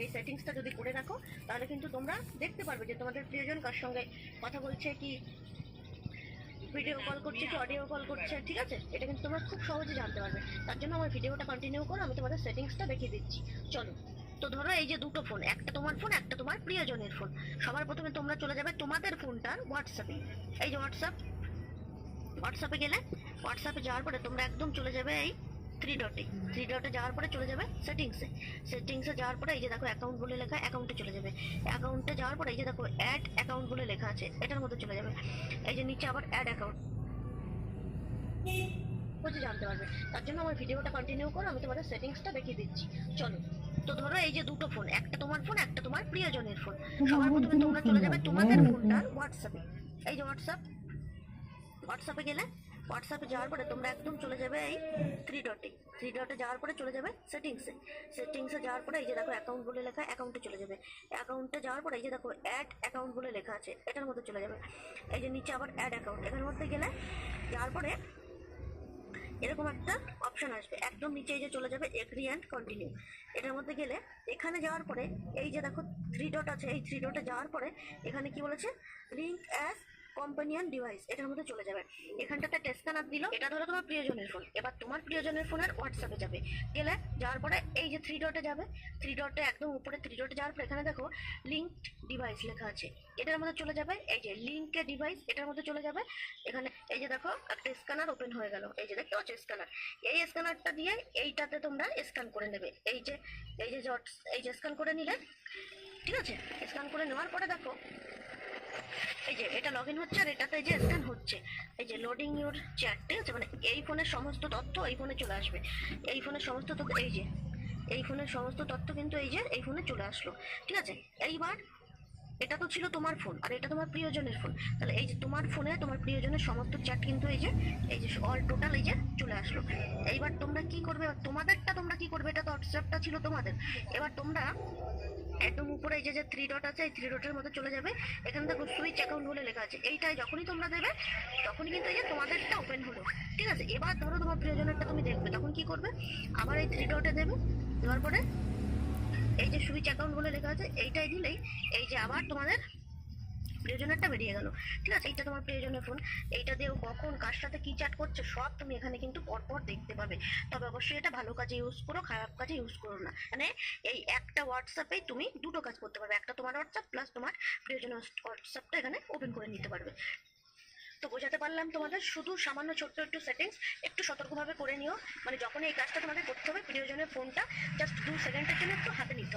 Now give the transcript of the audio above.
এই সেটিংসটা যদি করে রাখো তাহলে কিন্তু তোমরা দেখতে পারবে যে তোমাদের প্রিয়জন কার সঙ্গে কথা বলছে, কি ভিডিও কল করছে, কি অডিও কল করছে। ঠিক আছে, এটা কিন্তু তোমরা খুব সহজে জানতে পারবে। তার জন্য আমার ভিডিওটা কন্টিনিউ করো, আমি তোমাদের সেটিংসটা দেখিয়ে দিচ্ছি। চলো। তো ধরো এই যে দুটো ফোন, একটা তোমার ফোন, একটা তোমার প্রিয়জনের ফোন। সবার প্রথমে তোমরা চলে যাবে তোমাদের ফোনটার হোয়াটসঅ্যাপে। এই যে হোয়াটসঅ্যাপে গেলে, হোয়াটসঅ্যাপে যাওয়ার পরে তোমরা একদম চলে যাবে এই থ্রি ডটে যাওয়ার পরে চলে যাবে সেটিংসে যাওয়ার পরে এই যে দেখো অ্যাকাউন্ট বলে লেখা, অ্যাকাউন্টে চলে যাবে। অ্যাকাউন্টে যাওয়ার পরে এই যে দেখো অ্যাড অ্যাকাউন্ট বলে লেখা আছে, এটার মধ্যে চলে যাবে। এই যে নিচে আবার অ্যাড অ্যাকাউন্ট বুঝে জানতে পারবে। তার জন্য আমার ভিডিওটা কন্টিনিউ করো, আমি তোমাদের সেটিংসটা দেখিয়ে দিচ্ছি। চলো। তো ধরো এই যে দুটো ফোন, একটা তোমার ফোন, একটা তোমার প্রিয়জনের ফোন। সবার প্রথমে তোমরা চলে যাবে তোমাদের ফোনটার হোয়াটসঅ্যাপে। এই যে হোয়াটসঅ্যাপে গেলে, হোয়াটসঅ্যাপে যাওয়ার পরে তোমরা একদম চলে যাবে এই থ্রি ডটে যাওয়ার পরে চলে যাবে সেটিংসে যাওয়ার পরে এই যে দেখো অ্যাকাউন্ট বলে লেখা, অ্যাকাউন্টে চলে যাবে। অ্যাকাউন্টে যাওয়ার পরে এই যে দেখো অ্যাড অ্যাকাউন্ট বলে লেখা আছে, এটার মধ্যে চলে যাবে। এই যে নিচে আবার অ্যাড অ্যাকাউন্ট, এটার মধ্যে গেলে যাওয়ার পরে এরকম একটা অপশন আসবে, একদম নিচে এই যে চলে যাবে এগ্রি অ্যান্ড কন্টিনিউ। এটার মধ্যে গেলে এখানে যাওয়ার পরে এই যে দেখো থ্রি ডট আছে, এই থ্রি ডটে যাওয়ার পরে এখানে কি বলেছে, লিঙ্ক অ্যাজ কম্পানিয়ন ডিভাইস, এটার মধ্যে চলে যাবে। এখানটাতে টেস্ট স্ক্যানার দিল, এটা ধরো তোমার প্রিয়জনের ফোন। এবার তোমার প্রিয়জনের ফোনের হোয়াটসঅ্যাপে যাবে, গেলে যাওয়ার পরে এই যে থ্রি ডটে যাবে, থ্রি ডটে একদম উপরে থ্রি ডটে যাওয়ার পরে এখানে দেখো লিঙ্কড ডিভাইস লেখা আছে, এটার মধ্যে চলে যাবে। এই যে লিঙ্কে ডিভাইস, এটার মধ্যে চলে যাবে। এখানে এই যে দেখো একটা স্ক্যানার ওপেন হয়ে গেল, এই যে দেখতে পাচ্ছ স্ক্যানার। এই স্ক্যানারটা দিয়ে এইটাতে তোমরা স্ক্যান করে নেবে। এই যে স্ক্যান করে নিলে, ঠিক আছে। স্ক্যান করে নেওয়ার পরে দেখো এই যে এটা লগ ইন হচ্ছে, আর এটাতে এই যে স্ক্যান হচ্ছে। এই যে লোডিং ইউর চ্যাট, ঠিক আছে, মানে এই ফোনের সমস্ত তথ্য এই ফোনে চলে আসবে। এই ফোনের সমস্ত তথ্য এই ফোনের সমস্ত তথ্য কিন্তু এই যে এই ফোনে চলে আসলো, ঠিক আছে। এইবার এটা তো ছিল তোমার ফোন, আর এটা তোমার প্রিয়জনের ফোন। তাহলে এই যে তোমার ফোনে তোমার প্রিয়জনের সমস্ত চ্যাট কিন্তু এই যে অল টোটাল এই যে চলে আসলো। এইবার তোমরা কি করবে, তোমাদেরটা তোমরা কি করবে, এটা তো হোয়াটসঅ্যাপটা ছিল তোমাদের। এবার তোমরা একদম উপরে এই যে থ্রি ডট আছে, এই থ্রি ডটের মধ্যে চলে যাবে। এখানে দেখো সুইচ অ্যাকাউন্ট বলে লেখা আছে, এইটাই যখনই তোমরা দেবে তখনই কিন্তু এই যে তোমাদেরটা ওপেন হলো, ঠিক আছে। এবার ধরো তোমার প্রিয়জনেরটা তুমি দেখবে, তখন কি করবে, আবার এই থ্রি ডটে দেবে। দেওয়ার পরে এই যে সুইচ অ্যাকাউন্ট বলে লেখা আছে, এইটাই দিলেই এই যে আবার তোমাদের প্রিয়জনেরটা বেরিয়ে গেল, ঠিক আছে। এইটা তোমার প্রিয়জনের ফোন, এইটা দিয়েও কখন কার সাথে কি চ্যাট করছে সব তুমি এখানে কিন্তু পরপর দেখতে পাবে। তবে অবশ্যই এটা ভালো কাজে ইউজ করো, খারাপ কাজে ইউজ করো না। মানে এই একটা হোয়াটসঅ্যাপেই তুমি দুটো কাজ করতে পারবে, একটা তোমার হোয়াটসঅ্যাপ প্লাস তোমার প্রিয়জনের হোয়াটসঅ্যাপটা এখানে ওপেন করে নিতে পারবে। তো বোঝাতে পারলাম তোমাদের, শুধু সামান্য ছোট্ট একটু সেটিংস একটু সতর্কভাবে করে নিও। মানে যখন এই কাজটা তোমাদের করতে হবে, প্রিয়জনের ফোনটা জাস্ট 2 সেকেন্ডের জন্য একটু হাতে নিতে হবে।